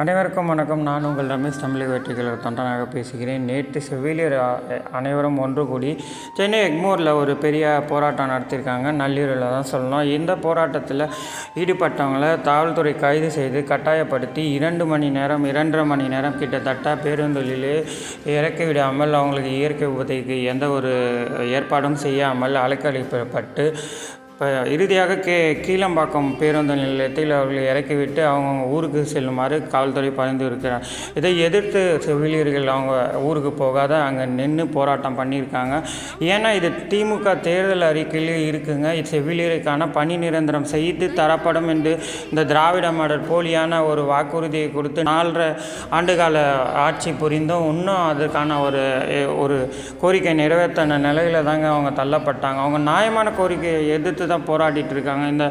அனைவருக்கும் வணக்கம். நான் உங்கள் ரமேஷ் தமிழக வெற்றிக்கழக தொண்டனாக பேசுகிறேன். நேற்று செவிலியர் அனைவரும் ஒன்று கூடி சென்னை எக்மோரில் ஒரு பெரிய போராட்டம் நடத்தியிருக்காங்க. நள்ளிரவில் தான் சொல்லணும். இந்த போராட்டத்தில் ஈடுபட்டவங்களை காவல்துறை கைது செய்து கட்டாயப்படுத்தி 2.5 மணி நேரம் கிட்டத்தட்ட பேருந்துகளிலே இறக்கி விடாமல், அவங்களுக்கு இயற்கை உபதைக்கு எந்த ஒரு ஏற்பாடும் செய்யாமல் அலைக்கழிக்கப்பட்டு இறுதியாக கீழம்பாக்கம் பேருந்து நிலையத்தில் அவர்களை இறக்கிவிட்டு அவங்க ஊருக்கு செல்லுமாறு காவல்துறை பரிந்துரைக்கிறார். இதை எதிர்த்து செவிலியர்கள் அவங்க ஊருக்கு போகாத அங்கே நின்று போராட்டம் பண்ணியிருக்காங்க. ஏன்னா இது திமுக தேர்தல் அறிக்கையிலே இருக்குங்க. செவிலியருக்கான பணி நிரந்தரம் செய்து தரப்படும் என்று இந்த திராவிட மாடல் போலியான ஒரு வாக்குறுதியை கொடுத்து 4.5 ஆண்டுகால ஆட்சி புரிந்தும் இன்னும் அதற்கான ஒரு கோரிக்கை நிறைவேற்றின நிலையில் தாங்க அவங்க தள்ளப்பட்டாங்க. அவங்க நியாயமான கோரிக்கையை எதிர்த்து தான் போராடிட்டு இருக்காங்க. இந்த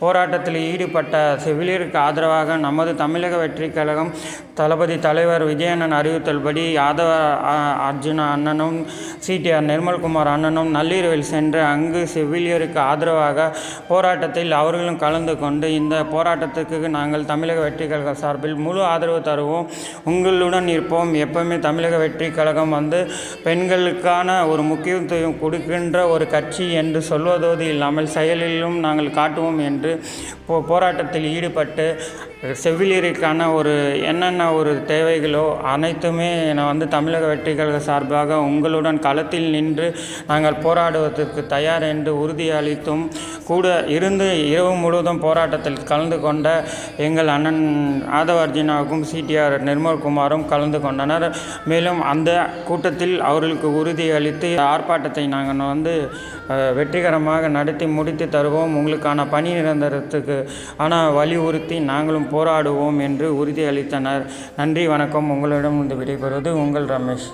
போராட்டத்தில் ஈடுபட்ட செவிலியருக்கு ஆதரவாக நமது தமிழக வெற்றிக் கழகம் தளபதி தலைவர் விஜயண்ணன் அறிவித்தல்படி யாதவ அர்ஜுனா அண்ணனும் சிடிஆர் நிர்மல்குமார் அண்ணனும் நள்ளிரவில் சென்று அங்கு செவிலியருக்கு ஆதரவாக போராட்டத்தில் அவர்களும் கலந்து கொண்டு இந்த போராட்டத்துக்கு நாங்கள் தமிழக வெற்றிக் கழக சார்பில் முழு ஆதரவு தருவோம், உங்களுடன் இருப்போம், எப்பவுமே தமிழக வெற்றிக் கழகம் பெண்களுக்கான ஒரு முக்கியத்துவம் கொடுக்கின்ற ஒரு கட்சி என்று சொல்வதோடு இல்லாமல் செயலிலும் நாங்கள் காட்டுவோம் என்று போராட்டத்தில் ஈடுபட்டு செவிலியருக்கான என்னென்ன தேவைகளோ அனைத்துமே தமிழக வெற்றிக் கழக சார்பாக உங்களுடன் களத்தில் நின்று நாங்கள் போராடுவதற்கு தயார் என்று உறுதியளித்தும் கூட இருந்து இரவு முழுவதும் போராட்டத்தில் கலந்து கொண்ட எங்கள் அண்ணன் யாதவ அர்ஜுனாவுக்கும் சிடிஆர் நிர்மல்குமாரும் கலந்து கொண்டனர். மேலும் அந்த கூட்டத்தில் அவர்களுக்கு உறுதியளித்து ஆர்ப்பாட்டத்தை நாங்கள் வெற்றிகரமாக நடத்தி முடித்து தருவோம், உங்களுக்கான பணி நிரந்தரத்துக்கு வலியுறுத்தி நாங்களும் போராடுவோம் என்று உறுதியளித்தனர். நன்றி, வணக்கம். உங்களிடம் விடைபெறுவது உங்கள் ரமேஷ்.